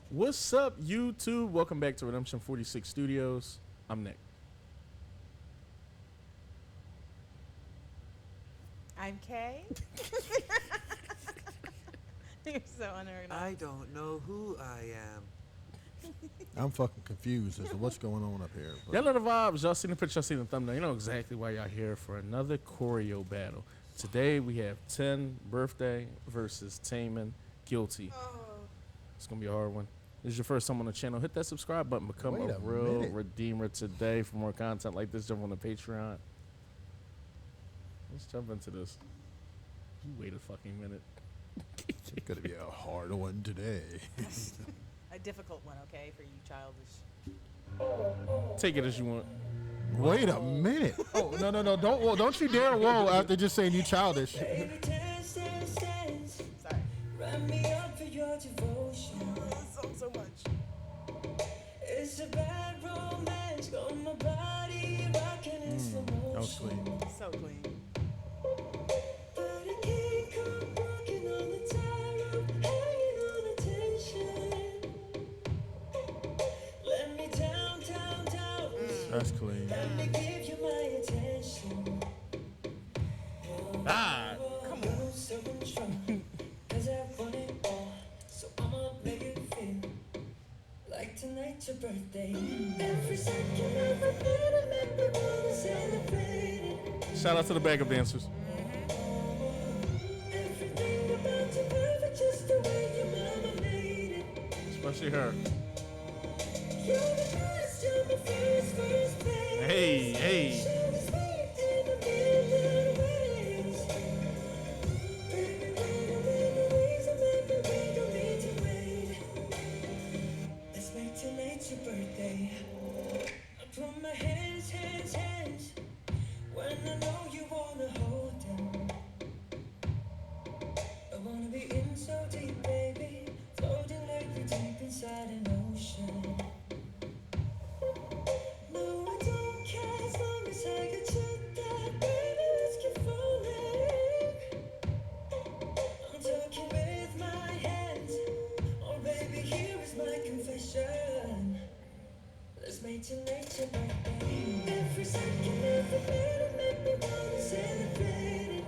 What's up, YouTube? Welcome back to Redemption 46 Studios. I'm Nick. I'm Kay. You're so unorganized. I don't know who I am. I'm fucking confused as to what's going on up here. Y'all know the vibes. Y'all seen the picture, y'all seen the thumbnail. You know exactly why y'all here for another choreo battle. Today we have Ten Birthday versus Taemin Guilty. It's going to be a hard one. This is your first time on the channel. Hit that subscribe button. Become Wait a a real minute. redeemer today for more content like this. Jump on the Patreon. Let's jump into this. You wait a fucking minute. It's gonna be a hard one today. A difficult one, okay, for you childish. Take it as you want. Wait a minute. Oh no! Don't you dare whoa after just saying you childish. Sorry. Wrap me up for your devotion. So much. It's a bad romance. Got my body rocking in slow motion. That was clean. So clean. But I can't come walking on the tightrope, hanging on the tension. Let me down. That's clean. Let me give you my attention. Ah! Come on, so strong. 'Cause I want it all. So I'ma make it feel like tonight's your birthday. Every second of the minute make me wanna celebrate it. Shout out to the backup dancers. Everything about you perfect, just the way your mama made it. Especially her. You're the best, you're my first baby. Hey. Shine the sweet in a million ways. Baby, memories that make me we don't need to wait. Let's make tonight your birthday. I put my hands when I know you wanna hold them. I wanna be in so deep, baby, floating like we're deep inside an ocean. No, I don't care as long as I get you that, baby, let's keep falling. I'm talking with my hands, oh baby, here is my confession. Let's make tonight your birthday. Every second, every minute, make me wanna celebrate it.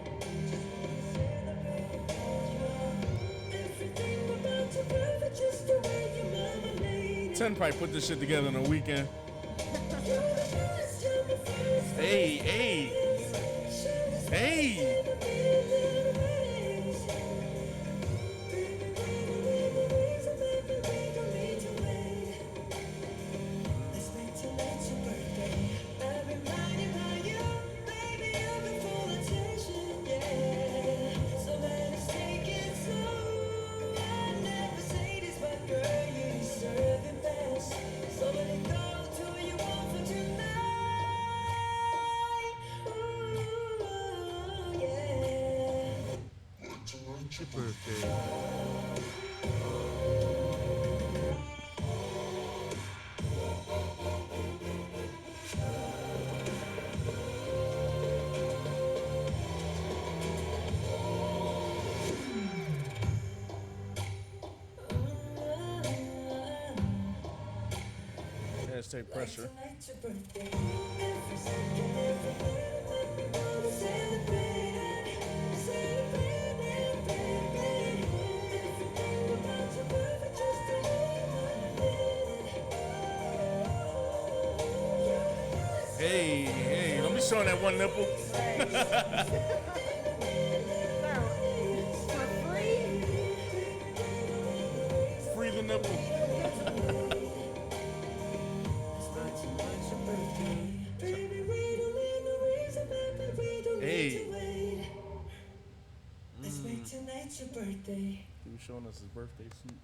Everything about you perfect, just the way your mama made it. Ten probably put this shit together in a weekend. You're the best, you're my first. Hey. So let it go to you want for tonight. Ooh, yeah. Tonight's your birthday. Hashtag pressure. Tonight's your birthday. Every second, every minute, make me wanna celebrate it. Celebrate it, baby. Everything about you perfect, just the way you made it. Hey, don't be showing that one nipple. For free? Free the nipple. Baby, we don't need no reason, baby, we don't Hey. need to wait. Let's make tonight your birthday. He was showing us his birthday suit.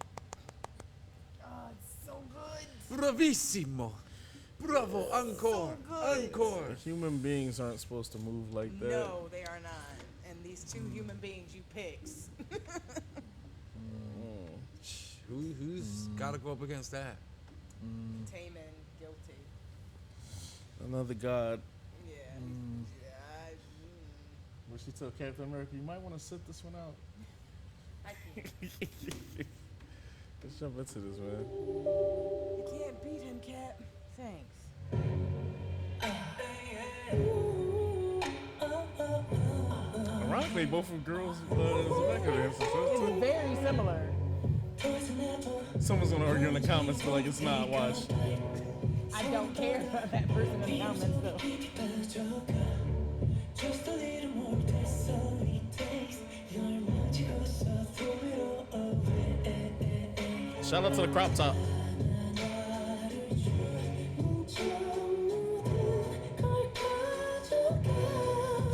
Oh, it's so good. Bravissimo. Bravo. Encore. So good. Encore. Human beings aren't supposed to move like that. No, they are not. And these two human beings you picks. Who's got to go up against that? Taemin Guilty. Another god. Yeah. Where she told Captain America, you might want to sit this one out. I can't. Let's jump into this, man. You can't beat him, Cap. Thanks. Ironically, both of girls is a backup dancer. So It's it's very similar. someone's gonna argue in the comments, but like it's not. Watch. I don't care about that person in the comments, though. Just a little more, that's all it takes. 널 마치고서 throw it all away. Shout out to the crop top.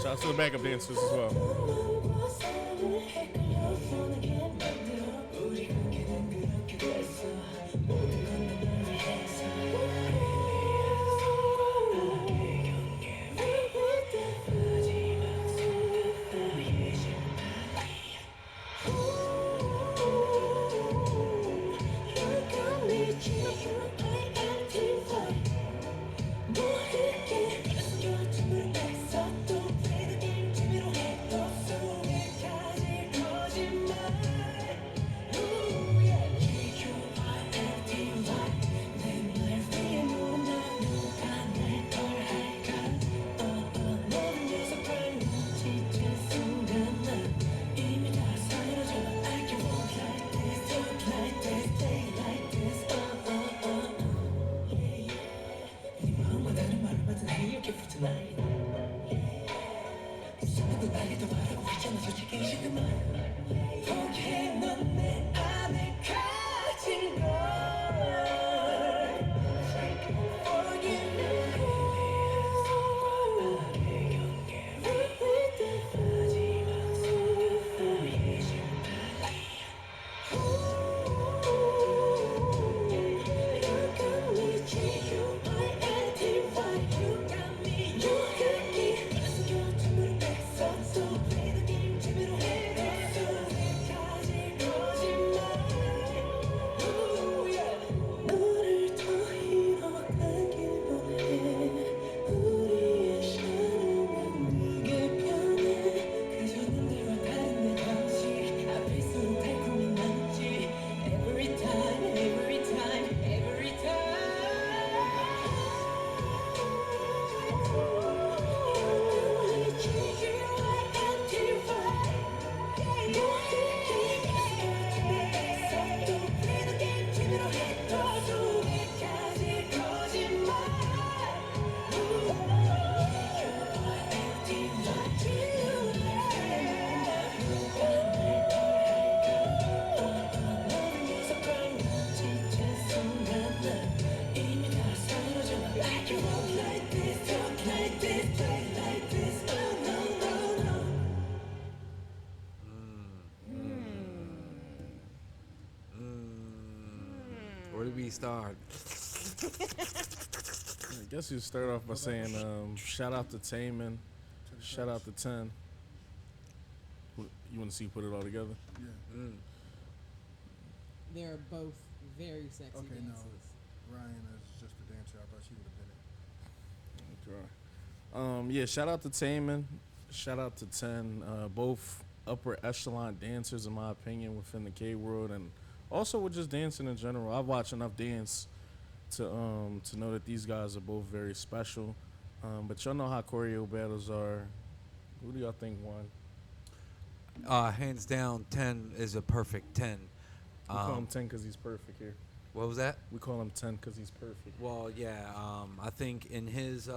Shout out to the backup dancers as well. Where do we start? I guess you start off by saying shout out to Taemin, shout out to Ten. You want to see you put it all together? Yeah. Mm. They're both very sexy Okay, no. dances. Ryan is just a dancer. I thought she would have been it. Okay. Yeah, shout out to Taemin, shout out to Ten. Both upper echelon dancers, in my opinion, within the K world, and also with just dancing in general. I've watched enough dance to know that these guys are both very special. But y'all know how choreo battles are. Who do y'all think won? Hands down, 10 is a perfect 10. We call him 10 because he's perfect here. What was that? We call him 10 because he's perfect. Well, yeah. I think in his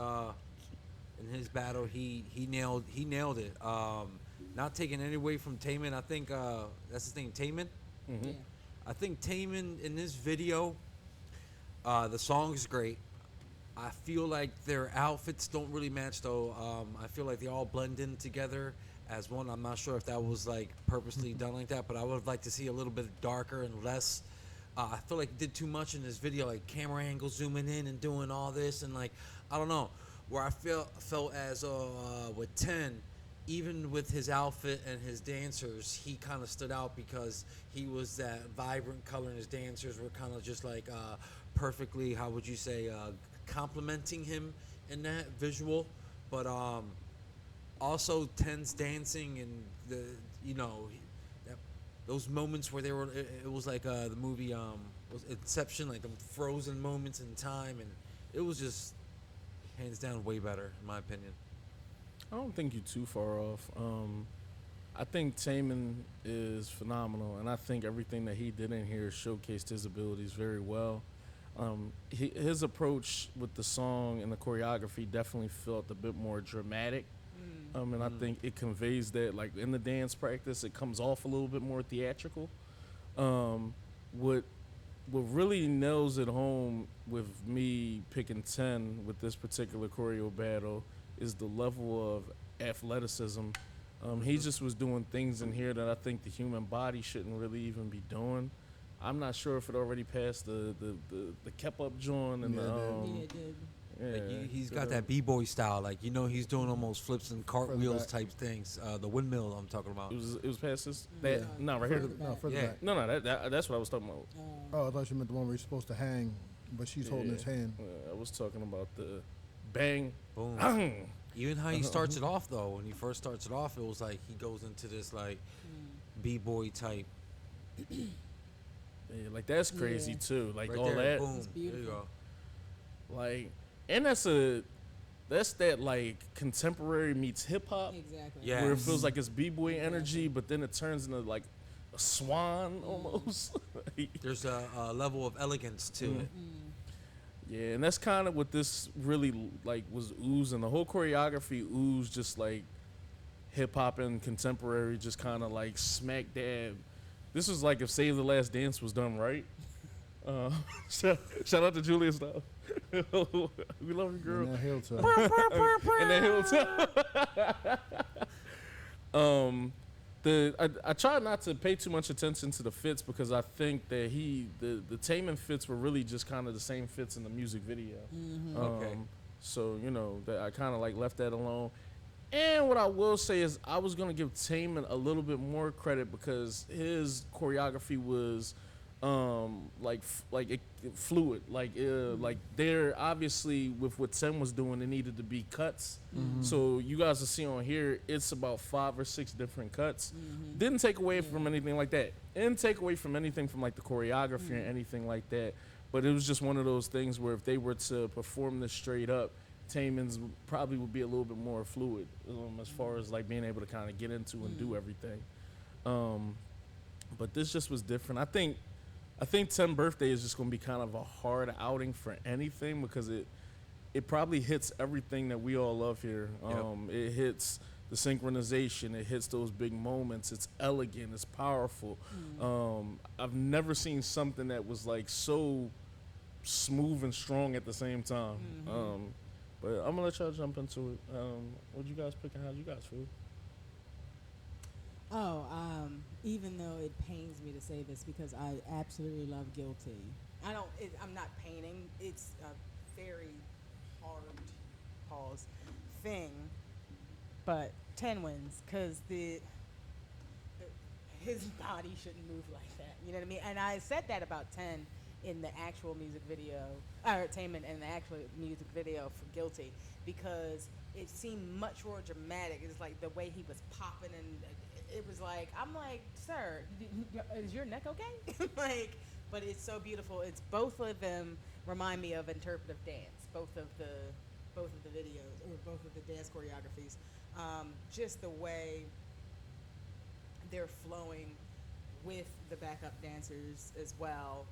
battle, he nailed it. Not taking any away from Taemin. I think that's his name, Taemin. Mm-hmm. Yeah. I think Taemin in this video, the song is great. I feel like their outfits don't really match though. I feel like they all blend in together as one. I'm not sure if that was like purposely done like that, but I would like to see a little bit darker and less. I feel like they did too much in this video, like camera angle zooming in and doing all this, and like I don't know. Where I felt as with 10, even with his outfit and his dancers, he kind of stood out because he was that vibrant color, and his dancers were kind of just like perfectly, how would you say, complimenting him in that visual. But also 10's dancing and the, you know, that those moments where they were. It was like the movie was Inception, like them frozen moments in time, and it was just hands down way better in my opinion. I don't think you're too far off. I think Taemin is phenomenal, and I think everything that he did in here showcased his abilities very well. His approach with the song and the choreography definitely felt a bit more dramatic. And I think it conveys that, like in the dance practice, it comes off a little bit more theatrical. What really nails it home with me picking 10 with this particular choreo battle is the level of athleticism. He just was doing things in here that I think the human body shouldn't really even be doing. I'm not sure if it already passed the kept up joint and Yeah, it did. Like he's got that b-boy style, like he's doing almost flips and cartwheels back. type things. The windmill I'm talking about. It was past this. That no right here. No, further Yeah. back. No, that's what I was talking about. Oh, I thought you meant the one where you're supposed to hang, but she's holding his hand. I was talking about the bang. Boom. Even how he starts it off though, when he first starts it off, it was like he goes into this like b-boy type. Yeah, like that's crazy Yeah. too. Like Right all there, that. boom. It's There you beautiful. go. Like, and that's that like contemporary meets hip hop. Exactly. Yeah. Where it feels like it's b-boy energy, but then it turns into like a swan almost. There's a level of elegance to it. Yeah, and that's kind of what this really like was oozing. The whole choreography oozed just like hip hop and contemporary, just kind of like smack dab. This was like if Save the Last Dance was done right. Shout out to Julia Stuff. We love you, girl. In that hill toe. In the hilltop. I try not to pay too much attention to the fits because I think that the Taemin fits were really just kind of the same fits in the music video. Okay. So that I kind of like left that alone. And what I will say is I was gonna give Taemin a little bit more credit because his choreography was fluid. Like there obviously with what Sen was doing, it needed to be cuts. So you guys will see on here, it's about 5 or 6 different cuts. Didn't take away from anything like that. Didn't take away from anything from like the choreography or anything like that. But it was just one of those things where if they were to perform this straight up, Taemin's probably would be a little bit more fluid as far as like being able to kind of get into and do everything. But this just was different. I think 10 Birthday is just going to be kind of a hard outing for anything because it probably hits everything that we all love here. It hits the synchronization. It hits those big moments. It's elegant. It's powerful. I've never seen something that was like so smooth and strong at the same time. But I'm going to let y'all jump into it. What you guys picking? How'd you guys feel? Even though it pains me to say this because I absolutely love Guilty. I'm not painting. It's a very hard thing. But 10 wins because his body shouldn't move like that. You know what I mean? And I said that about 10 in the actual music video, or Taemin in the actual music video for Guilty because it seemed much more dramatic. It's like the way he was popping and it was like, I'm like, sir, is your neck okay? But it's so beautiful. It's both of them remind me of interpretive dance. Both of the videos or both of the dance choreographies. Just the way they're flowing with the backup dancers as well.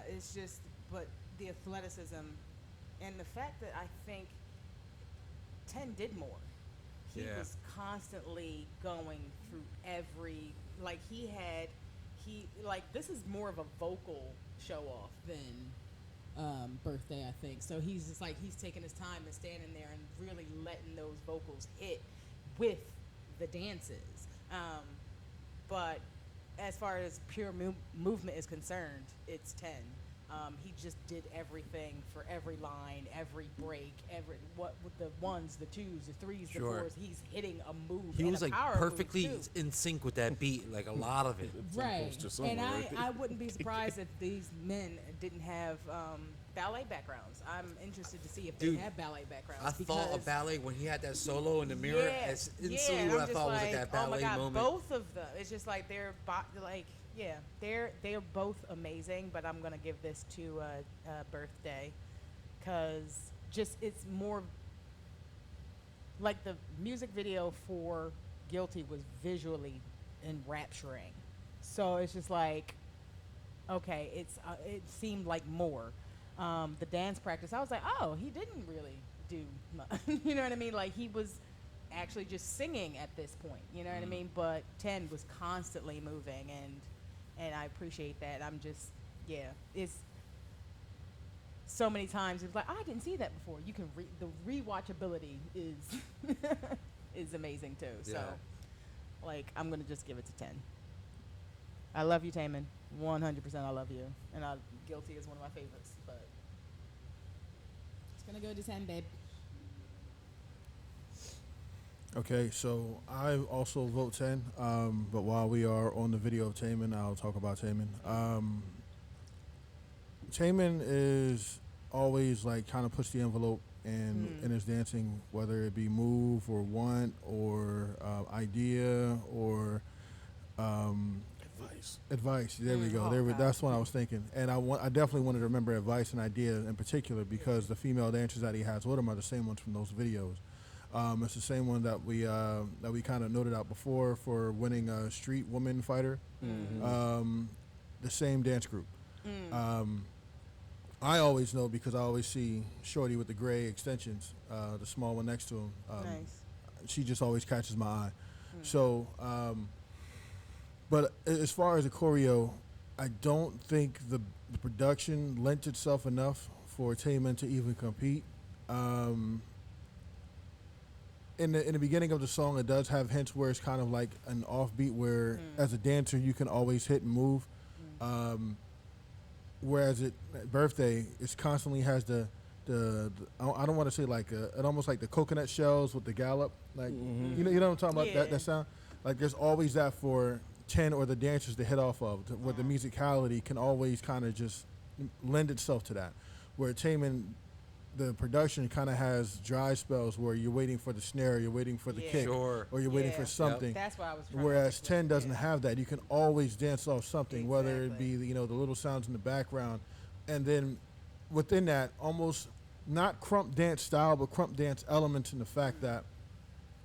It's just, but the athleticism and the fact that I think 10 did more. He was constantly going through this is more of a vocal show off than Birthday, I think. So he's just like, he's taking his time and standing there and really letting those vocals hit with the dances. But as far as pure movement is concerned, it's 10. He just did everything for every line, every break, every what with the ones, the twos, the threes, the Sure. fours. He's hitting a move. He and was a like power move, perfectly too. in sync with that beat, like a lot of it. Right. Just And somewhere right there. I wouldn't be surprised if these men didn't have ballet backgrounds. I'm interested to see if Dude, they have ballet backgrounds. I thought of because- ballet when he had that solo in the mirror. Yeah, It's yeah, instantly and what I'm I just thought was like, like that oh my ballet God, moment. both of them. It's just like they're both amazing. But I'm gonna give this to Birthday, cause just it's more like the music video for Guilty was visually enrapturing. So it's just like, okay, it seemed like more. The dance practice, I was like, oh, he didn't really do much. You know what I mean? Like he was actually just singing at this point. You know what I mean? But 10 was constantly moving, and I appreciate that. I'm just, it's so many times it's like, oh, I didn't see that before. You can the rewatchability is is amazing too. So, Yeah. like, I'm gonna just give it to 10. I love you, Taemin. 100%, I love you, and Guilty is one of my favorites. But it's gonna go to 10, babe. Okay, so I also vote 10. But while we are on the video of Taemin, I'll talk about Taemin. Taemin is always like kind of push the envelope in his dancing, whether it be move or want or idea or advice. There we go. Oh, God. That's what I was thinking. And I definitely wanted to remember advice and idea in particular because the female dancers that he has with him are the same ones from those videos. It's the same one that we kind of noted out before for winning a Street Woman Fighter. The same dance group. I always know because I always see Shorty with the gray extensions, the small one next to him. Nice. She just always catches my eye. So, but as far as the choreo, I don't think the production lent itself enough for Taemin to even compete. In the beginning of the song, it does have hints where it's kind of like an offbeat where as a dancer you can always hit and move. Whereas Birthday, it constantly has the I don't want to say like it almost like the coconut shells with the gallop, like you know what I'm talking about, Yeah. that sound. Like there's always that for 10 or the dancers to hit off of, where the musicality can always kind of just lend itself to that. Where Taemin, the production kind of has dry spells where you're waiting for the snare, you're waiting for the Yeah. kick, Sure. or you're waiting Yeah. for something. That's why I was trying Whereas to 10 doesn't have that. You can always dance off something, whether it be Exactly. the little sounds in the background, and then within that, almost not crump dance style, but crump dance elements in the fact that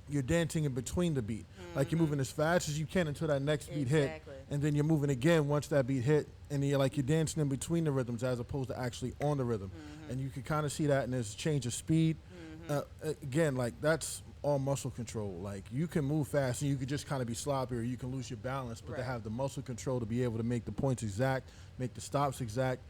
you're dancing in between the beat, like you're moving as fast as you can until that next beat hit, Exactly. and then you're moving again once that beat hit, and you're dancing in between the rhythms as opposed to actually on the rhythm, and you can kind of see that, and there's a change of speed. Again, like that's all muscle control. Like you can move fast and you could just kind of be sloppy, or you can lose your balance, but to Right. have the muscle control to be able to make the points exact, make the stops exact,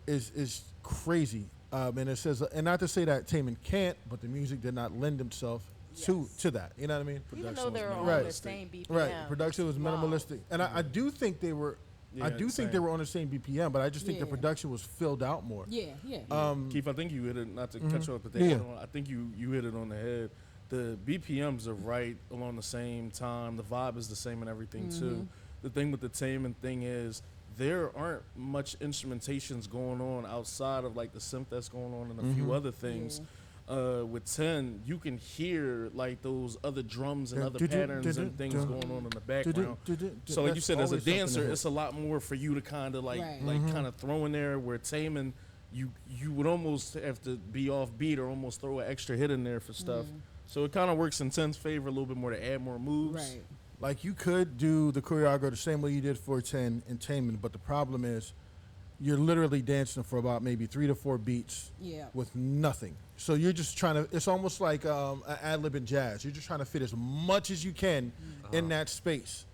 is crazy. And it says, and not to say that Taemin can't, but the music did not lend himself Yes. to that. You know what I mean? Even though Production they're was on Right. the same BPM. Right. Production was Wow. minimalistic, and I do think they were. I Yeah, do think they same. were on the same BPM, but I just think the Yeah. production was filled out more. Yeah, yeah. Keith, I think you hit it. Not to cut you off, but Yeah. I think you hit it on the head. The BPMs are right along the same time. The vibe is the same and everything too. The thing with the Taemin thing is there aren't much instrumentations going on outside of like the synth that's going on and a few other things. With 10, you can hear like those other drums and Yeah. other Du-du, patterns du-du, and things du- going on in the background. So like you That's said, as a always something to dancer, hit. it's a lot more for you to kind of like Right. kind of throw in there. Where Taemin, you would almost have to be off beat or almost throw an extra hit in there for stuff. So it kind of works in 10's favor a little bit more to add more moves. Right. Like you could do the choreography the same way you did for 10 and Taemin, but the problem is you're literally dancing for about maybe 3 to 4 beats Yeah. with nothing. So you're just trying to, it's almost like an ad-lib in jazz. You're just trying to fit as much as you can in that space.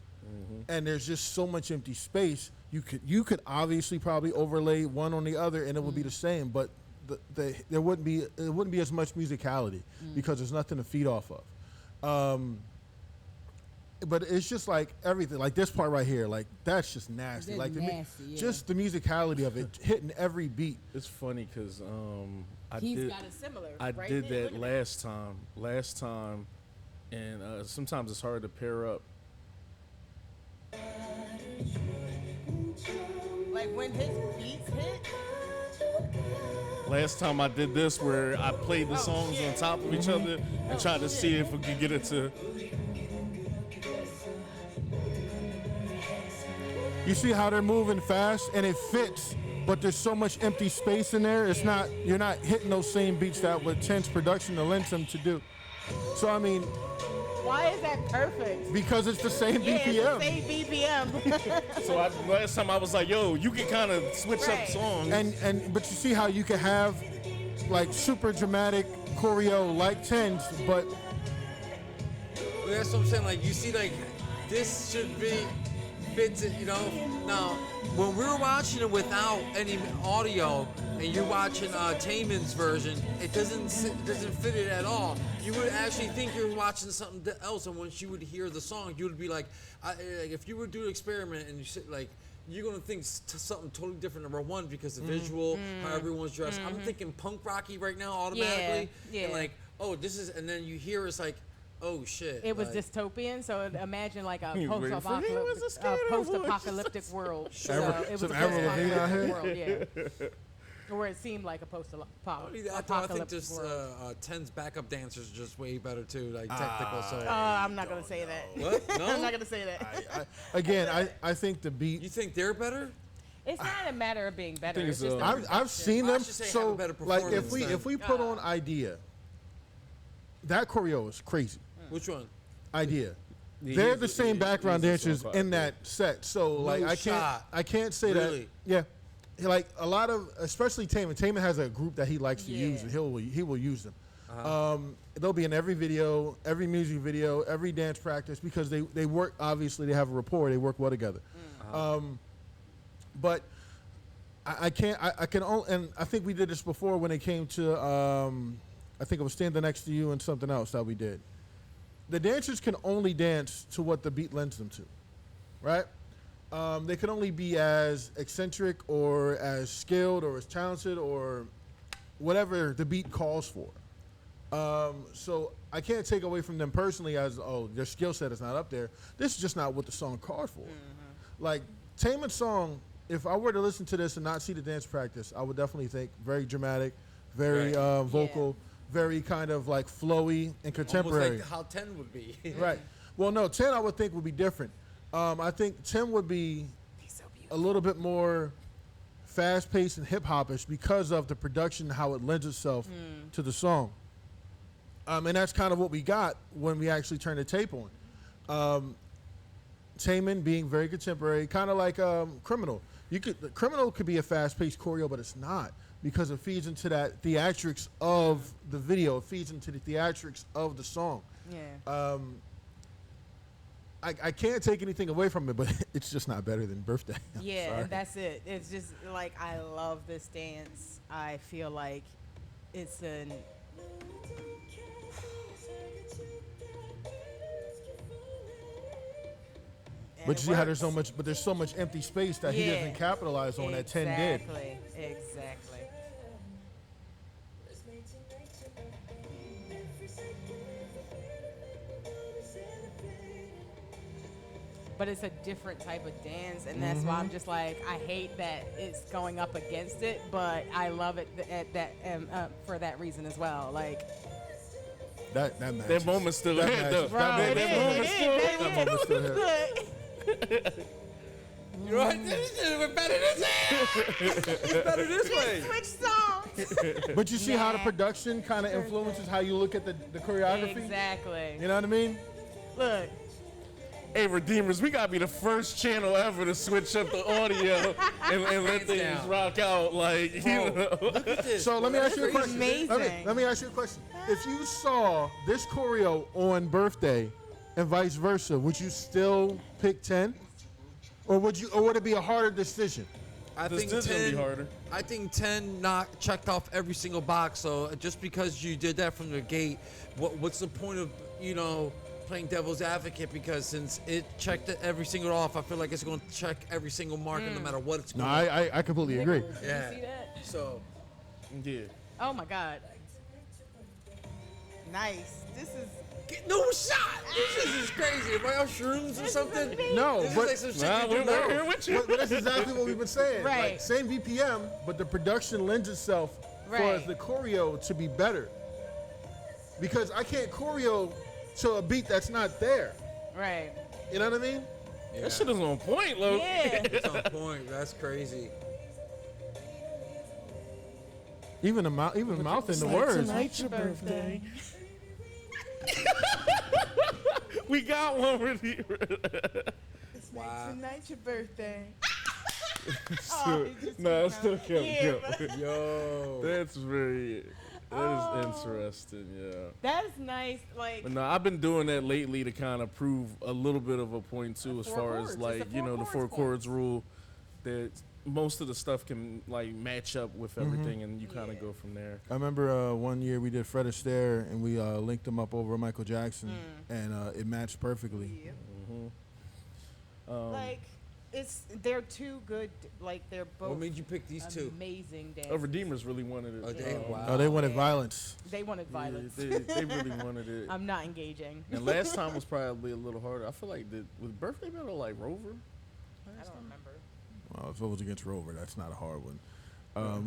And there's just so much empty space. You could obviously probably overlay one on the other and it would be the same, but it wouldn't be as much musicality because there's nothing to feed off of. but it's just like everything. Like this part right here, like that's just nasty. That's Like nasty, yeah. just the musicality of it hitting every beat. It's funny because He's got a similar. I right did there. that Look at last time, and sometimes it's hard to pair up. Like when his beats hit. Last time I did this where I played the songs on top of each other and tried to see if we could get it to. You see how they're moving fast and it fits, but there's so much empty space in there. It's not, you're not hitting those same beats that with Ten's production lends them to do. So I mean, Why is that perfect? because it's the same Yeah, BPM. it's the same BPM. So last time I was like, yo, you can kind of switch Right. up songs. And but you see how you can have like super dramatic choreo like Ten's, but Well, that's what I'm saying. Like, you see, like, this should be fits it, you know. Now, when we're watching it without any audio, and you're watching Taemin's version, it doesn't fit it at all. You would actually think you're watching something else, and once you would hear the song, you would be like, if you were to do an experiment and you sit like. You're gonna think something totally different. Number one, because the visual, how everyone's dressed. I'm thinking punk rocky right now automatically. Yeah. And like, oh, this is, and then you hear it's like, oh shit. It was like, dystopian, so imagine like a He was waiting for- he was a skater post-apocalyptic world. So it was a some Avril Lavigne out here? post-apocalyptic world, yeah. Where it seemed like a I think post-apocalyptic just world. Ten's backup dancers are just way better too, like technical. So I'm not gonna say that. what? No. I'm not gonna say that. I think the beat. You think they're better? It's not a matter of being better. think It's it's, just I've seen I them. should say have So a better like performance then. if we put on Idea, that choreo is crazy. Which one? Idea. Yeah, They're he's the a- same background he's a dancers song in part, that set. So like shot. I can't say Really? that. Yeah. Like a lot of, especially Taemin. Taemin has a group that he likes to use, and he will use them. They'll be in every video, every music video, every dance practice because they work. Obviously, they have a rapport. They work well together. But I can't. I can only, and I think we did this before when it came to. I think it was Standing Next to You and something else that we did. The dancers can only dance to what the beat lends them to, right? They can only be as eccentric or as skilled or as talented or whatever the beat calls for. So I can't take away from them personally as, oh, their skill set is not up there. This is just not what the song called for. Like, Taemin's song, if I were to listen to this and not see the dance practice, I would definitely think very dramatic, very vocal, very kind of like flowy and contemporary. Almost like how 10 would be. Right. Well, no, 10 I would think would be different. I think 10 would be a little bit more fast-paced and hip-hopish because of the production, how it lends itself to the song. And that's kind of what we got when we actually turned the tape on. Taemin being very contemporary, kind of like Criminal. Criminal could be a fast-paced choreo, but it's not because it feeds into that theatrics of the video. It feeds into the theatrics of the song. Yeah. I can't take anything away from it, but it's just not better than Birthday. I'm Yeah, sorry. and that's it. It's just like I love this dance. I feel like it's an and But it you see how there's works. there's so much empty space that he Yeah. doesn't capitalize on that 10 did. Exactly. But it's a different type of dance, and that's why I'm just like, I hate that it's going up against it, but I love it for that reason as well. Like, That matches. That moment still That hit though. matches. That it moment is, still- it is, that moment still hit. Look. You're right. We're better this way. It's better this way. Switch songs. But you see how the Nah. production kind of influences how you look at the choreography? Exactly. You know what I mean? Look. Hey, Redeemers, we gotta be the first channel ever to switch up the audio and let Hands things down. rock out. Like, you know. Look at this. So let me ask you a That's question. amazing. Let me ask you a question. If you saw this choreo on Birthday and vice versa, would you still pick 10? Or would it be a harder decision? I This think is gonna be 10. harder. I think 10 checked off every single box. So just because you did that from the gate, what's the point of playing devil's advocate because since it checked every single off, I feel like it's going to check every single mark, no matter what it's No, going. I completely agree. Nicholas, did Yeah. you see that? So Yeah. Oh my God. Nice. This is. no shot. This is crazy. Am I on shrooms or something? No, This but is like some shit Nah, you we're do right now. here with you. but that's exactly what we've been saying. Right. Like, same BPM, but the production lends itself for Right. the choreo to be better. Because I can't choreo to a beat that's not there. Right. You know what I mean? Yeah. That shit is on point, Lo. Yeah. It's on point. That's crazy. Even the mouth in the words. Tonight's your birthday. We got one with you. Wow. Tonight's your birthday. Still- it's just no, too it's still proud. kept Yeah, going. Yo. That's very. That Oh. is interesting, yeah. That is nice. Like, But no, I've been doing that lately to kind of prove a little bit of a point too, as four far chords. as It's like the you know the four chords chords rule. That most of the stuff can like match up with everything, and you kind of Yeah. go from there. I remember one year we did Fred Astaire and we linked them up over Michael Jackson, and it matched perfectly. yep. Um, Like, they're too good. Like, they're both What made you pick these two? amazing dancers. Redeemers really wanted it. Oh, they- wow. Oh, they wanted Yeah. violence. They wanted Yeah, violence. they really wanted it. I'm not engaging. And last time was probably a little harder. I feel like was birthday battle like Rover? I don't remember. Well, if it was against Rover, that's not a hard one.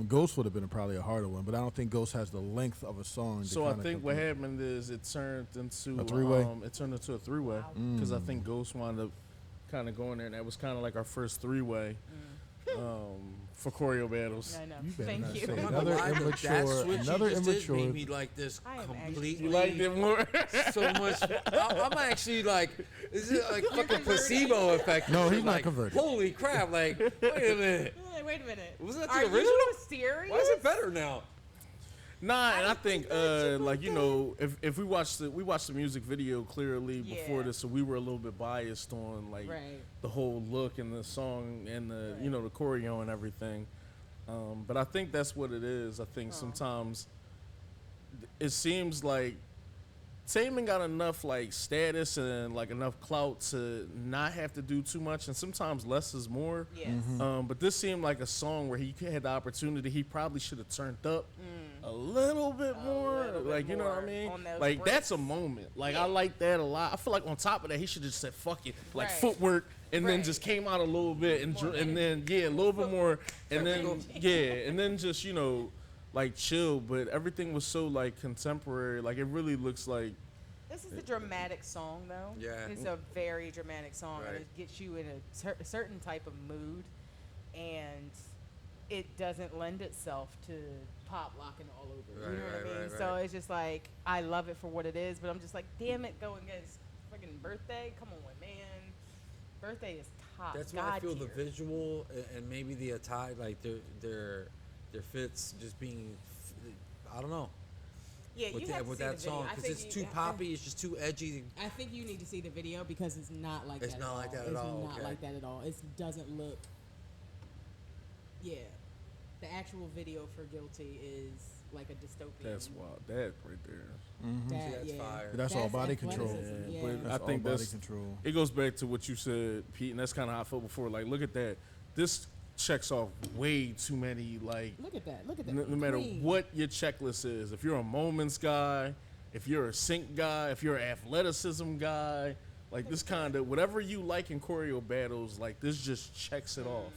Ghost would have been probably a harder one, but I don't think Ghost has the length of a song. to So I kinda think what compete. happened is it turned into A three-way? It turned into a three-way because I think Ghost wound up kind of going there, and that was kind of like our first three-way for choreo battles. I know. You better Thank not you. say I'm not Another gonna lie, though, that immature- switch another you just did immature- made me like this I am actually- completely. You liked it more? so much. I'm actually like, is it like fucking placebo effect? No, he's not like, converted. Holy crap! Like, wait a minute. Wait a minute. Wasn't that Are the original? you serious? Why is it better now? Nah, and I think like you know if we watched the music video clearly before Yeah. this, so we were a little bit biased on like Right. the whole look and the song and the you know the choreo and everything. But I think that's what it is. I think sometimes it seems like Taemin got enough like status and like enough clout to not have to do too much, and sometimes less is more. Yes. But this seemed like a song where he had the opportunity. He probably should have turned up a little bit more. little bit Like, you know what I more mean? on those Like, breaks. that's a moment. Like, I like that a lot. I feel like on top of that, he should have just said, fuck it. Like, Right. footwork, and then Right. just came out a little bit, and, More and then, yeah, a little bit more, and then, yeah, and then just, you know, like, chill. But everything was so, like, contemporary. Like, it really looks like, This is a dramatic song, though. Yeah. It's a very dramatic song, and Right. it gets you in a certain type of mood, and it doesn't lend itself to pop locking all over. Right, you know what right, I mean? right, So right. it's just like I love it for what it is, but I'm just like, damn it, go against freaking Birthday. Come on, man. Birthday is top. That's why God I feel the tier. visual and maybe the attire, like their fits, just being, I don't know, Yeah, you have to with see that the video. song I because think it's you- too poppy. It's just too edgy. I think you need to see the video because it's not like It's that. not at like all. that at it's all, not okay. like that at all. It doesn't look. Yeah, the actual video for Guilty is like a dystopian. that's wild. That right there. That, that's yeah. fire. That's all body control. athleticism, Yeah, Yeah, but That's I think all body that's control. it goes back to what you said, Pete, and that's kind of how I felt before. Like, look at that. This checks off way too many, like, look at that. Look at that. no matter Clean. what your checklist is. If you're a moments guy, if you're a sync guy, if you're an athleticism guy, like this kind of, whatever you like in choreo battles, like this just checks it off.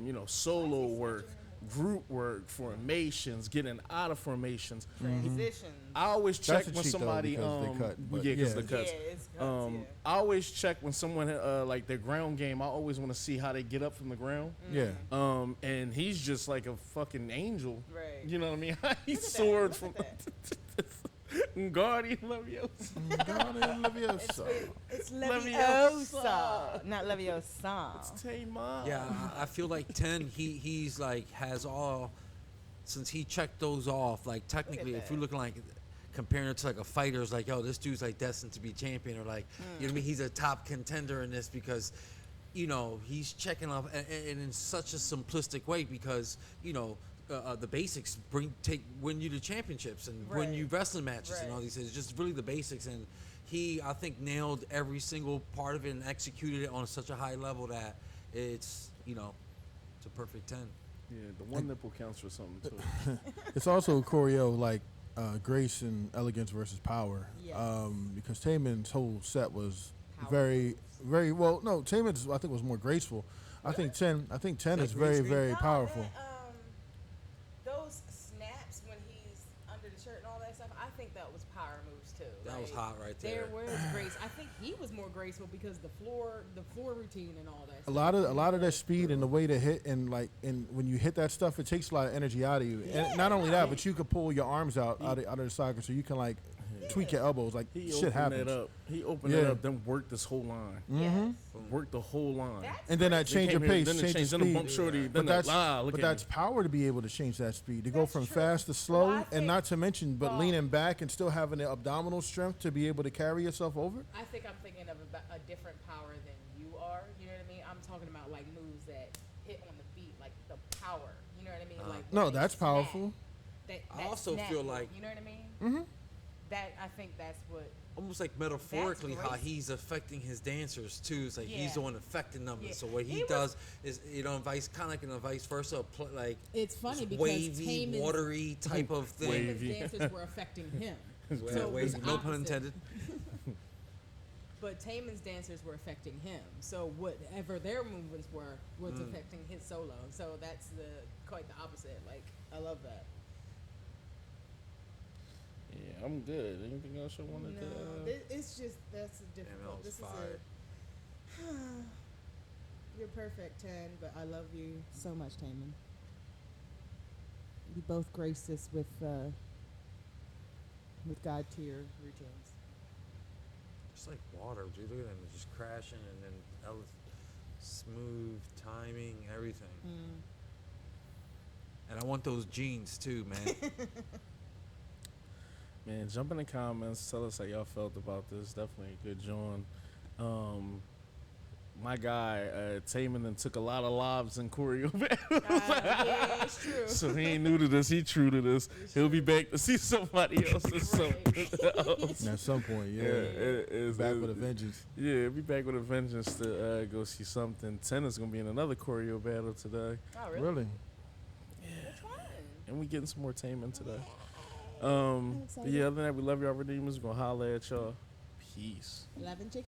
You know, solo work, group work, formations, getting out of formations. Transitions. I always check That's a when cheat, though, somebody because they cut, but yeah, because yeah. the cuts. Yeah, it's cuts, yeah. I always check when someone like their ground game. I always want to see how they get up from the ground. Yeah. And he's just like a fucking angel. Right. You know what I mean? He Look at that, soared look from at Guardian Leviosa. Guardian Leviosa. It's Leviosa. Leviosa, not Leviosa. Tamar. Yeah, I feel like 10. He's like has all, since he checked those off. Like technically, if that. you're looking like comparing it to like a fighter, it's like, yo, this dude's like destined to be champion, or like, you know what I mean? He's a top contender in this because, you know, he's checking off and in such a simplistic way because, you know. The basics win you the championships and win Right. you wrestling matches and all Right. these things. It's just really the basics, and he, I think, nailed every single part of it and executed it on such a high level that it's, it's a perfect 10. Yeah, the one nipple counts for something too. It's also a choreo like grace and elegance versus power. Yes. Because Taemin's whole set was Power very, moves. very well. No, Taemin's I think was more graceful. I think 10 is green very, screen? very No, powerful. those snaps when he's under the shirt and all that stuff, I think that was power moves too. That was Like, hot right There there. was grace. I think he was more graceful because the floor routine and all that. A stuff. lot of that speed and the way to hit and when you hit that stuff, it takes a lot of energy out of you. And not only that, but you could pull your arms out of the socket so you can tweak your elbows. Like He shit opened happens. it up. He opened Yeah. it up, then worked this whole line. Yes. Worked the whole line. That's And then that They change came your here, pace, then they change changed, your then the speed. bump shorty, then But that, that's look but at that's me. power to be able to change that speed, to go That's from true. fast to slow, Well, I and think- not to mention, but well- leaning back and still having the abdominal strength to be able to carry yourself over. I think I'm thinking of a different power than you are. You know what I mean? I'm talking about like moves that hit on the beat, like the power. You know what I mean? Like No, when they that's snap, powerful. I that also snap feel move, like- you know what I mean? Mm-hmm. That I think that's what. Almost like metaphorically how great. he's affecting his dancers too. It's like he's the Yeah. one affecting them. Yeah. So what He he was- does is, vice kind of like in a vice versa, like It's funny this because wavy, Taemin's- watery type of thing. Taemin's Wavy. dancers were affecting him. Wa- So it was wavy, no pun opposite. intended. But Taemin's dancers were affecting him. So whatever their movements were was affecting his solo. So that's quite the opposite. Like I love that. Yeah, I'm good. Anything else you wanted No, to? it's just that's a Damn, that difficult. was This fire. is a you're perfect 10, but I love you so much, Taemin. You both grace us with God tier routines. Just like water, dude. Look at them just crashing and then smooth timing, everything. And I want those jeans too, man. Man, jump in the comments. Tell us how y'all felt about this. Definitely a good joint. My guy, Taemin, then took a lot of lobs in choreo battles. Yeah, it's true. So he ain't new to this. He true to this. He'll be back to see somebody else or something else. And at some point, yeah, it's back with a vengeance. Yeah, be back with a vengeance to go see something. 10 is gonna be in another choreo battle today, Oh really? Really? Which one? and we getting some more Taemin today. But yeah, other than that, we love y'all redeemers. We're gonna holler at y'all. Peace. Love and chicken.